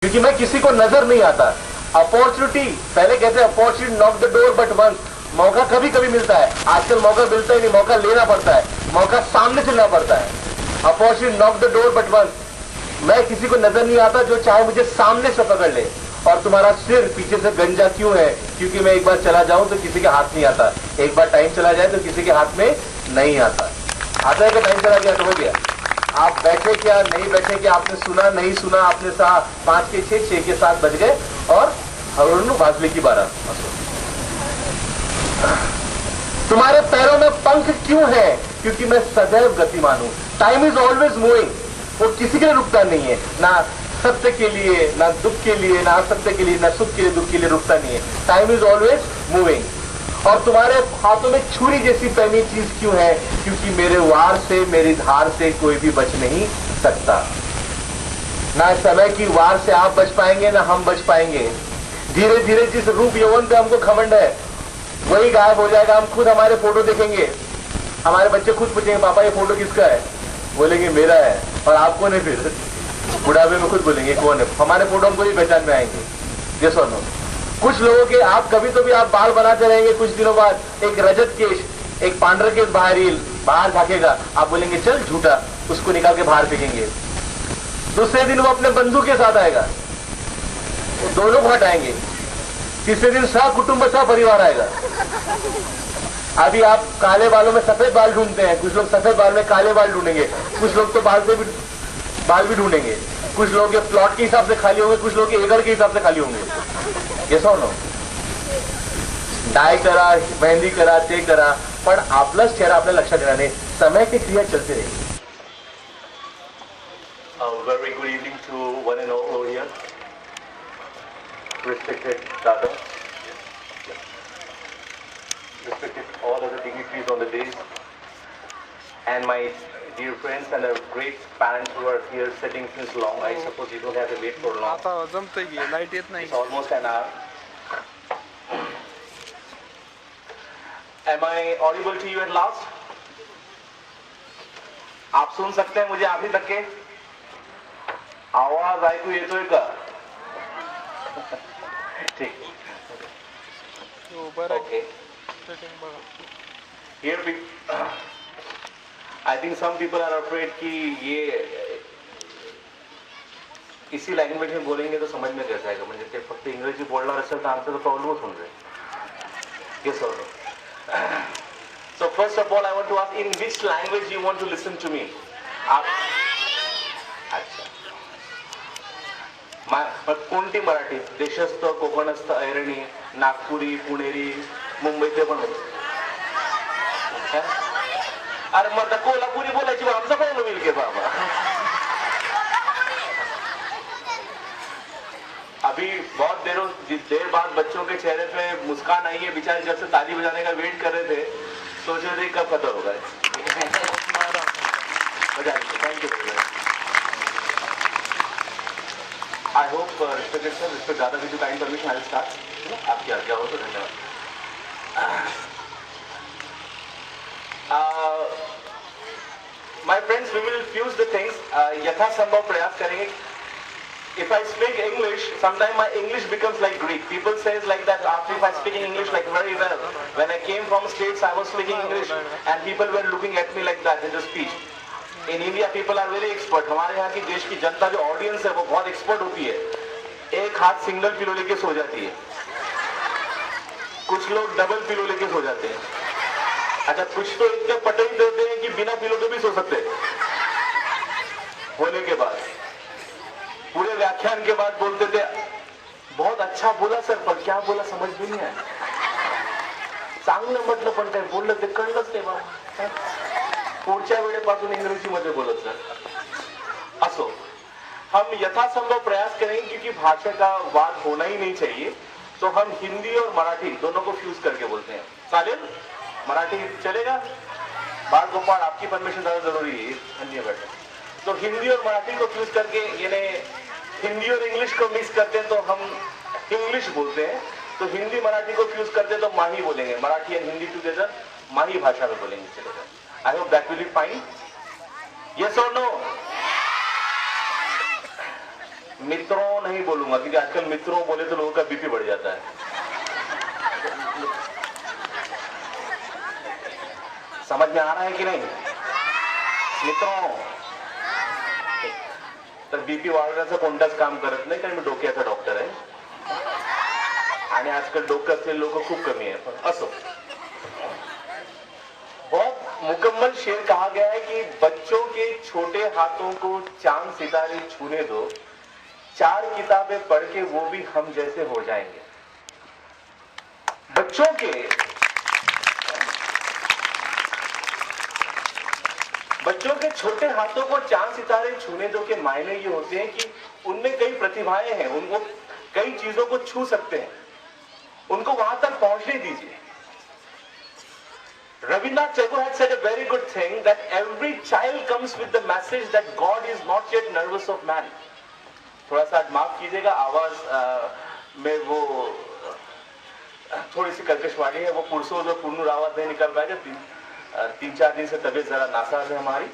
क्योंकि मैं किसी को नजर नहीं आता। अपॉर्चुनिटी, पहले कहते हैं opportunity knock the door but once, मौका कभी कभी मिलता है, आजकल मौका मिलता ही नहीं, मौका लेना पड़ता है, मौका सामने चलना पड़ता है। Opportunity knock the door but once, मैं किसी को नजर नहीं आता जो चाहे मुझे सामने से पकड़ ले। और तुम्हारा सिर पीछे से गंजा क्यों है? क्योंकि मैं एक बार चला जाऊं तो किसी के हाथ नहीं आता, एक बार टाइम चला जाए तो किसी के हाथ में नहीं आता। आता है कि टाइम चला गया तो हो गया। आप बैठे क्या नहीं बैठे क्या, आपने सुना नहीं सुना, आपने 5 के 6, 6 के 7 बज गए और हरुणु भाजले की 12। तुम्हारे पैरों में पंख क्यों है? क्योंकि मैं सदैव गतिमान हूं। टाइम इज ऑलवेज मूविंग, वो किसी के लिए रुकता नहीं है, ना सत्य के लिए, ना दुख के लिए, ना असत्य के लिए, ना सुख के लिए, दुख के लिए रुकता नहीं है। Time is always moving. और तुम्हारे हाथों में छुरी जैसी पहनी चीज क्यों है? क्योंकि मेरे वार से, मेरी धार से कोई भी बच नहीं सकता। ना समय की वार से आप बच पाएंगे, ना हम बच पाएंगे। धीरे धीरे जिस रूप यौवन पे हमको घमंड है वही गायब हो जाएगा। हम खुद हमारे फोटो देखेंगे, हमारे बच्चे खुद पूछेंगे पापा ये फोटो किसका है? बोलेंगे मेरा है। और आपको नहीं, फिर बुढ़ापे में खुद बोलेंगे कौन है? हमारे फोटो हमको ही पहचान में आएंगे। ये सुनो, कुछ लोगों के आप कभी तो भी आप बाल बनाते रहेंगे, कुछ दिनों बाद एक रजत केश, एक पांडर केश बाहर झाकेगा, आप बोलेंगे चल झूठा, उसको निकाल के बाहर फेंकेंगे। दूसरे दिन वो अपने बंधु के साथ आएगा, वो दोनों को हटाएंगे। तीसरे दिन कुटुंब परिवार आएगा। अभी आप काले बालों में सफेद बाल ढूंढते हैं, कुछ लोग सफेद बाल में काले बाल ढूंढेंगे, कुछ लोग तो बाल भी ढूंढेंगे, कुछ लोग के प्लॉट के हिसाब से खाली होंगे, कुछ लोग के एकड़ के हिसाब से खाली होंगे। ये सुनो, डाय करा, मेहंदी करा, ते करा, पण आपलाच चेहरा आपल्या लक्षात येणार नाही। समय की क्रिया चलते रहेगी। Very good evening to one and all over here. Respected Dada, respected all of the dignitaries on the dais, and my dear friends and great parents who are here sitting since long. I suppose you don't have to wait for long. आता जमतंय की light येत नाही. It's almost an hour. Am I audible to you at last? आप सुन सकते हैं मुझे आखिरी तक के? आवाज ऐकू येतोय का? ठीक. Okay. Here I think some people are afraid कि ये इसी लैंग्वेज में बोलेंगे तो समझ में कैसे आएगा, म्हणजे ते फक्त इंग्रजी बोलणार असेल तर आमचं तो प्रॉब्लेमच होऊन जाईल. Yes or no? So first of all I want to ask, in which language you want to listen to me? अच्छा, कोणती मराठी? देशस्थ, कोकणस्थ, ऐरणी, नागपुरी, पुणेरी, मुंबईचे पण होते. अरे मग कोल्हापुरी बोलायची आमचा पण होईल की बाबा. अभी बहुत देर बाद बच्चों के चेहरे पे मुस्कान आई है, बेचारे जब से ताली बजाने का वेट कर रहे थे, सोच रहे थे कब खत्म होगा. Thank you. I hope respected sir, respect Dada, with your kind permission I will start. आपकी आज्ञा हो तो धन्यवाद. My friends, we will fuse the things. यथासंभव प्रयास करेंगे. If I speak English, sometimes my English becomes like Greek. People says like that after if I speaking English like very well. When I came from States, I was speaking English and people were looking at me like that in the speech. In India, people are very expert. हमारे यहाँ की देश की जनता जो audience है वो बहुत expert होती है. एक हाथ सिंगल पिलो लेके सो जाती है, कुछ लोग डबल पिलो लेके सो जाते हैं. अच्छा, कुछ तो इतने पटे ही देते हैं कि बिना पिलो के भी सो सकते हैं. होने के बाद पूरे व्याख्यान के बाद बोलते थे बहुत अच्छा बोला सर, पर क्या बोला समझ भी नहीं आया. चांगलं म्हटलं पण काय बोललं ते कळलंच नाही बाबा. पुढच्या वेळेपासून इंग्रजीमध्ये बोलत सर. असो, हम यथासंभव प्रयास करेंगे क्योंकि भाषा का वाद होना ही नहीं चाहिए, तो हम हिंदी और मराठी दोनों को फ्यूज करके बोलते हैं. चालेल? मराठी चलेगा? बाल गोपाल, आपकी परमिशन ज्यादा जरूरी है. धन्यवाद. तो हिंदी और मराठी को फ्यूज करके, यानी हिंदी और इंग्लिश को मिक्स करते हैं तो हम इंग्लिश बोलते हैं. तो हिंदी मराठी को फ्यूज करते हैं तो माही बोलेंगे. मराठी एंड हिंदी टुगेदर माही भाषा में बोलेंगे. चलेगा? I hope that will be fine. Yes or no? मित्रों नहीं बोलूंगा क्योंकि आजकल मित्रों बोले तो लोगों का बीपी बढ़ जाता है। समझ में आ रहा है की नाही मित्रों? तर बीपी वाढवण्याचं कोणताच काम करत नाही, कारण मी डोक्याचा डॉक्टर आहे आणि आजकाल डोकं असलेले लोक खूप कमी आहे, पण असो। बहुत मुकम्मल शेर कहा गया है कि बच्चों के छोटे हाथों को चांद सितारे छूने दो, 4 किताबें पढ़ के वो भी हम जैसे हो जाएंगे। बच्चों के छोटे हाथों को चांद सितारे छूने दो के मायने ये होते हैं कि उनमें कई प्रतिभाएं हैं, उनको कई चीजों को छू सकते हैं, उनको वहां तक पहुंचने दीजिए। Rabindranath Tagore had said a very good thing that every child comes with the message that God is not yet nervous of man. थोड़ा सा माफ कीजिएगा, आवाज में वो थोड़ी सी कर्कशवाणी है, वो पुरुषों जो पूर्ण आवाज नहीं निकल पाएगा, 3-4 दिन से तबीयत जरा नासाज है हमारी,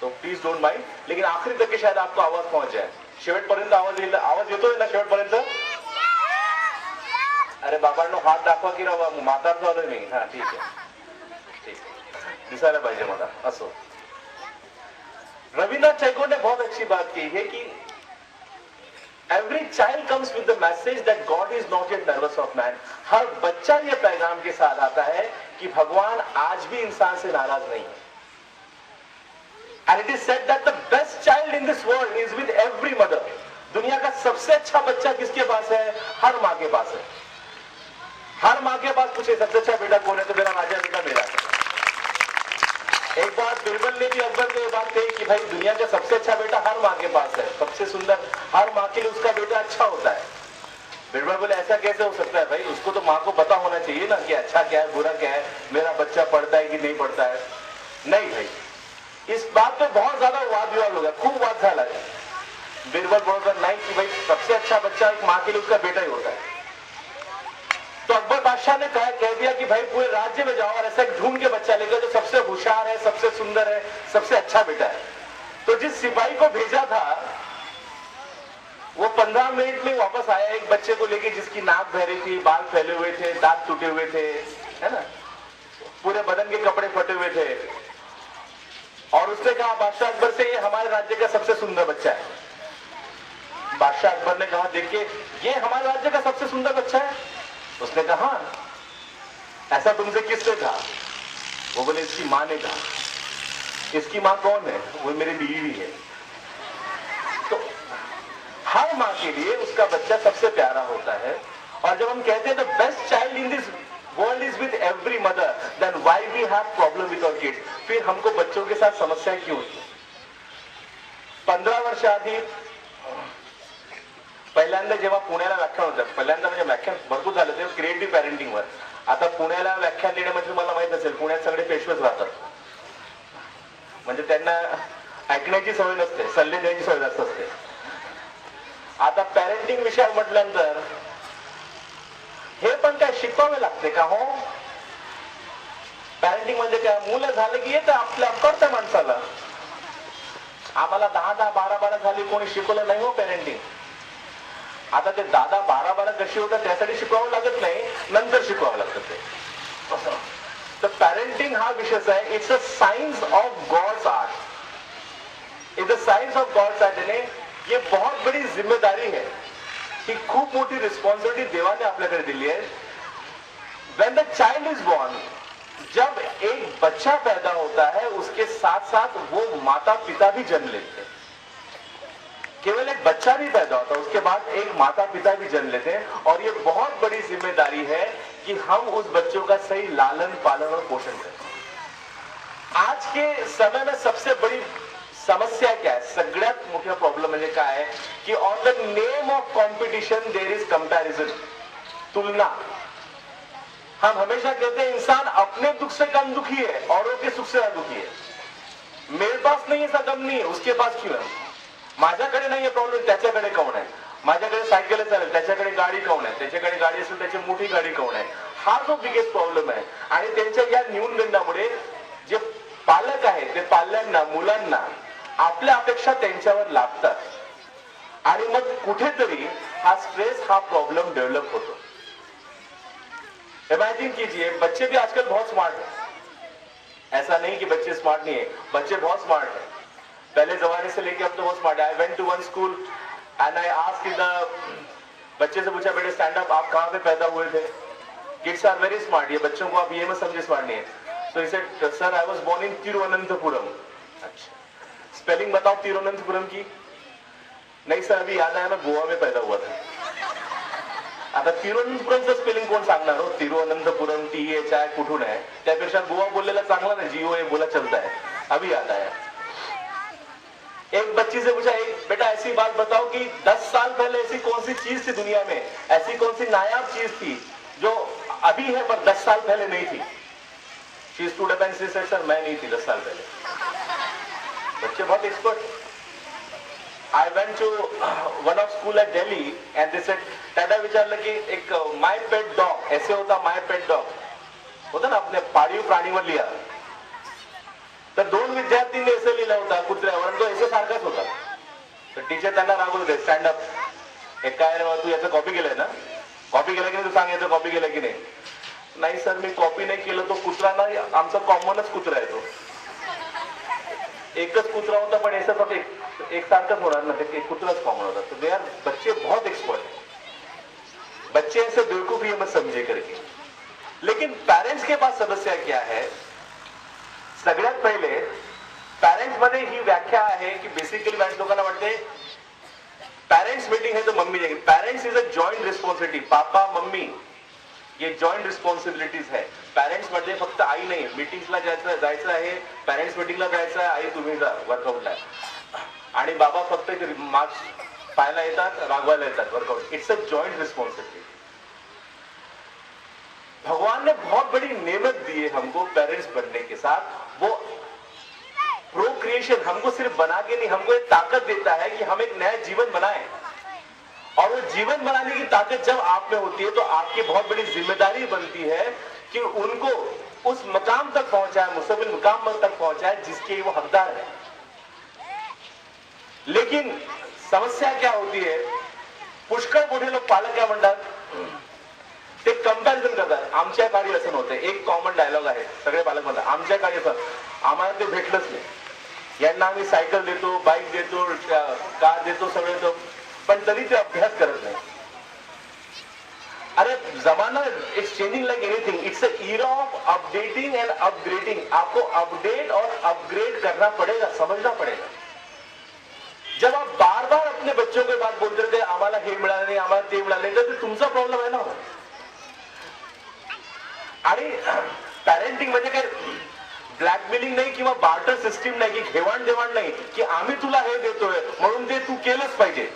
तो प्लीज डोंट माइंड, लेकिन आखिरी तक के शायद आपको आवाज पहुंच जाए। शेवटपर्यंत आवाज येतोय ना शेवटपर्यंत? अरे बाबांनो हात दाखवा की राव, म्हातार झालोय मी। हा ठीक आहे, दिसायला पाहिजे मला असो। रविन्द्रनाथ टैगोर ने बहुत अच्छी बात की है कि every child comes with the message that God is not yet nervous of man. हर बच्चा ये पैगाम के साथ आता है कि भगवान आज भी इंसान से नाराज नहीं है। End it is sed that the best child in this world is विद एवरी मदर। दुनिया का सबसे अच्छा बच्चा किसके पास है? हर माँ के पास है। हर माँ के पास पूछे सबसे अच्छा बेटा कौन है, तो मेरा राजा बेटा मेरा। एक बार बिरबल ने भी अकबर को ये बात कही कि भाई दुनिया का सबसे अच्छा बेटा हर माँ के पास है, सबसे सुंदर हर माँ के लिए उसका बेटा अच्छा होता है। बिरबल बोले ऐसा कैसे हो सकता है भाई, उसको तो माँ को पता होना चाहिए ना कि अच्छा क्या है बुरा क्या है, मेरा बच्चा पढ़ता है कि नहीं पढ़ता है। नहीं भाई, इस बात पे बहुत ज्यादा वाद विवाद हो गया, खूब वाद झाला है। बिरबल बोलता नहीं कि भाई सबसे अच्छा बच्चा एक माँ के लिए उसका बेटा ही होता है। तो अकबर बादशाह ने कह दिया कि भाई पूरे राज्य में जाओ और ऐसा एक ढूंढ के बच्चा लेकर जो सबसे होशियार है, सबसे सुंदर है, सबसे अच्छा बेटा है। तो जिस सिपाही को भेजा था वो 15 मिनट में वापस आया एक बच्चे को लेके जिसकी नाक बह रही थी, बाल फैले हुए थे, दांत टूटे हुए थे, है ना, पूरे बदन के कपड़े फटे हुए थे। और उसने कहा बादशाह अकबर से, ये हमारे राज्य का सबसे सुंदर बच्चा है। बादशाह अकबर ने कहा देखिए ये हमारे राज्य का सबसे सुंदर बच्चा है। उसने कहा हाँ, ऐसा तुमसे किसने कहा? वो बोले इसकी माँ ने कहा। इसकी माँ कौन है? वो मेरी बीवी है। तो हर माँ के लिए उसका बच्चा सबसे प्यारा होता है। और जब हम कहते हैं the best child in this world is विद एवरी मदर, देन व्हाई वी हैव प्रॉब्लम विद आवर किड्स? फिर हमको बच्चों के साथ समस्या क्यों होती है? 15 वर्ष आधी पहिल्यांदा जेव्हा पुण्याला व्याख्यान होतं, पहिल्यांदा म्हणजे व्याख्यान भरपूर झालं ते क्रिएटिव्ह पॅरेंटिंगवर। आता पुण्याला व्याख्यान देणं म्हणजे मला माहित असेल, पुण्यात सगळे पेशवेच राहतात, म्हणजे त्यांना ऐकण्याची सवय नसते, सल्ले द्यायची सवय जास्त असते। आता पॅरेंटिंग विषय म्हटल्यानंतर हे पण काय शिकवावे लागते का? हो, पॅरेंटिंग म्हणजे काय? मुलं झालं की येतं आपल्या करतं माणसाला। आम्हाला 10-10, 12-12 झाली, कोणी शिकवलं नाही हो पॅरेंटिंग। आता ते 10-10, 12-12 कशी होतात त्यासाठी शिकवावं लागत नाही, नंतर शिकवावं लागतं ते। तर पॅरेंटिंग हा विषय आहे, it's a science of God's art. It's a science of God's art. यानी ये बहुत बड़ी जिम्मेदारी है, ही खूप मोठी रिस्पॉन्सिबिलिटी देवाने आपल्याकडे दिली है। When the child is born, जब एक बच्चा पैदा होता है उसके साथ साथ वो माता पिता भी जन्म लेते हैं। केवल एक बच्चा नहीं पैदा होता, उसके बाद एक माता पिता भी जन्म लेते हैं। और ये बहुत बड़ी जिम्मेदारी है कि हम उस बच्चों का सही लालन पालन और पोषण करें। आज के समय में सबसे बड़ी समस्या क्या है? सगळ्यात मोठा प्रॉब्लेम म्हणजे काय आहे की on the name of competition there is comparison, तुलना। हम हमेशा कहते हैं इंसान अपने दुख से कम दुखी है, औरों के सुख से ज्यादा दुखी है। मेरे पास नहीं ऐसा गम नहीं है, उसके पास क्यों है? माझ्याकडे नाहीये प्रॉब्लेम, त्याच्याकडे काऊन आहे? माझ्याकडे सायकल चालेल, त्याच्याकडे गाडी काऊन आहे? त्याच्याकडे गाडी असेल त्याची मोठी गाडी काऊन आहे? हा जो बिगेस्ट प्रॉब्लेम आहे। आणि त्यांच्या या न्यूनगंडामुळे जे पालक आहेत ते पाल्यांना, मुलांना आपल्या अपेक्षा त्यांच्यावर लागतात। आणि मग कुठेतरी हा स्ट्रेस, हा प्रॉब्लम डेव्हलप होतो. इमेजिन कीजिए, बच्चे भी आजकल बहुत स्मार्ट हैं. ऐसा नहीं कि बच्चे स्मार्ट नहीं है, बच्चे बहुत स्मार्ट हैं. पहले जमाने से लेके अब तो बहुत स्मार्ट है. I went to one school and I asked the बच्चे से पूछा, बेटे स्टैंड अप, आप कहां पे पैदा हुए थे? Kids are very smart. ये बच्चों को आप ये मत समझे स्मार्ट नहीं है. So he said, sir I was born in Thiruvananthapuram. अच्छा, स्पेलिंग बताओ तिरुवनंतपुरम की. नहीं सर, अभी याद आया, मैं गोवा में पैदा हुआ था. आता तिरुवनंतपुरमचं स्पेलिंग कोण सांगणार हो? तिरुवनंतपुरम, THI कुठून आहे? त्यापेक्षा गोवा बोललेला चांगला ना, GOA बोला चलता है. अभी याद आया. एक बच्ची से पूछा, एक बेटा ऐसी बात बताओ कि 10 साल पहले ऐसी कौन सी चीज थी दुनिया में, ऐसी कौन सी नायाब चीज थी जो अभी है पर 10 साल पहले नहीं थी. शी स्टूड अप एंड शी सेड, सर मैं नहीं थी 10 साल पहले. बच्चे बहुत expert. I went to one of school at Delhi and they said, दादा विचारलं की एक माय पेट डॉग ऐसे होता, माय पेट डॉग होता ना, अपने पाळीव प्राणीवर लिहा. तर 2 विद्यार्थ्यांनी ऐसे लिहिला होता कुत्र्यावर, तो ऐसे सारखाच होता. तर टीचर त्यांना रागवत होते, स्टँड अप, हे काय रे तू याचं कॉपी केलंय ना? कॉपी केलं की नाही, तू सांग याचं कॉपी केलं की नाही? नाही सर, मी कॉपी नाही केलं, तो कुत्रा ना आमचा कॉमनच कुत्रा आहे. तो एकच कुत्रा होता, पण ऐसा फक्त एक सारखाच होणार ना, ते कुत्राच कॉमन होता. तो दे आर, बच्चे बहुत एक्सपर्ट है. बच्चे ऐसे बेवकूफ ही मत समझे करके. लेकिन पेरेंट्स के पास समस्या क्या है? सगळ्यात पहिले पेरेंट्स मध्ये ही व्याख्या आहे की बेसिकली बॅच लोकांना वाटते पेरेंट्स मीटिंग है तो मम्मी जाएगी. Parents is a joint responsibility. Papa mummy ये जॉइंट रिस्पॉन्सिबिलिटीज है. पेरेंट्स मध्ये फक्त आई नाही. मीटिंग्सला जायचं आहे, पेरेंट्स मीटिंगला जायचं आहे, आई तुम्ही जा वर्कआउटला, आणि बाबा फक्त मार्क्स पाहायला येतात, रागवायला येतात, workout. It's a joint responsibility. भगवान ने बहुत बड़ी नेमत दी है हमको पेरेंट्स बनने के साथ. वो प्रोक्रिएशन हमको सिर्फ बना के नहीं, हमको एक ताकत देता है कि हम एक नया जीवन बनाएं. और वो जीवन बनाने की ताकत जब आप में होती है तो आपकी बहुत बड़ी जिम्मेदारी बनती है कि उनको उस मकाम तक पहुंचाए, मुस्तकिल मुकाम तक पहुंचाए जिसके वो हकदार है. लेकिन समस्या क्या होती है? पुष्कळ मोठे लोक पालक काय म्हणतात, ते कंपॅरिझन करतात. आमच्या काळी असं नव्हतं. एक कॉमन डायलॉग आहे, सगळे पालक म्हणतात आमच्या काळी असं, आम्हाला ते भेटलंच नाही. यांना आम्ही सायकल देतो, बाईक देतो, कार देतो, सगळं देतो, पण तरी ते अभ्यास करत नाही. अरे जमाना it's changing like anything. It's a era of updating end upgrading. आपको अपडेट और अपग्रेड करना पड़ेगा, समझना पड़ेगा. जब आप बार बार अपने बच्चों के बात बोलते रहते, आम्हाला हे मिळालं नाही, आम्हाला ते मिळालं नाही, तर तुमचा प्रॉब्लेम आहे ना. आणि पॅरेंटिंग म्हणजे काय ब्लॅकमेलिंग नाही किंवा बार्टर सिस्टीम नाही, की घेवाण देवाण नाही, की आम्ही तुला हे देतोय म्हणून ते तू केलंच पाहिजे.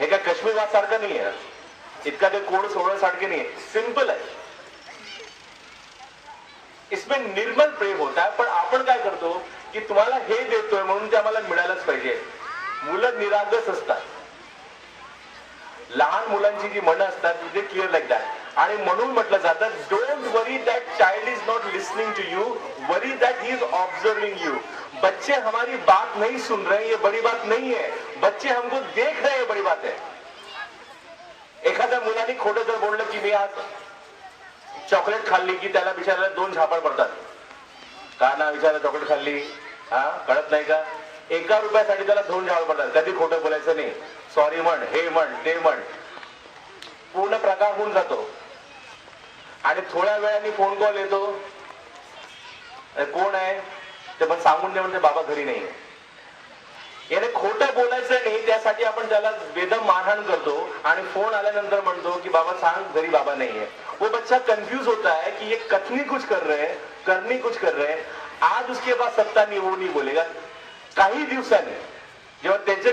हे काय काश्मीर वाद सारखं नाही आहे, इतका ते कोड सोडण्यासारखे नाही. सिंपल आहे. इसमें निर्मल प्रेम होता है. पण आपण काय करतो की तुम्हाला हे देतोय म्हणून ते आम्हाला मिळालंच पाहिजे. मुलं निरागस असतात. लहान मुलांची जी मनं असतात ते क्लिअर लाईक दॅट. आणि म्हणून म्हटलं जातं, don't worry that child is not listening to you, worry that he is observing you. बच्चे हमारी बात नहीं सुन रहे, ये बड़ी बात नहीं है. बच्चे हमको देख रहे हैं, बड़ी बात है. एखाद्या मुलाने खोटं जर बोललं की मी आज चॉकलेट खाल्ली, की त्याला बिचारायला 2 झापड पडतात. का ना विचारलं चॉकलेट खाल्ली, हा कळत नाही का? 1 रुपयासाठी त्याला 2 झापड पडतात. कधी खोटं बोलायचं नाही. सॉरी म्हण, हे म्हण, ते म्हण, पूर्ण प्रकार होऊन जातो. आणि थोड्या वेळाने फोन कॉल येतो, कोण आहे ते पण सांगून दे म्हणते, बाबा घरी नाही. याने खोटं बोलायचं नाही, त्यासाठी आपण त्याला बेदम मारहाण करतो आणि फोन आल्यानंतर म्हणतो की बाबा सांग घरी बाबा नहीं है. वो बच्चा कंफ्यूज होता है कि ये कथनी कुछ कर रहे हैं, करनी कुछ कर रहे हैं. आज उसके पास सत्ता नहीं, वो नहीं बोलेगा. काही दिवसांनी जेव्हा त्याचे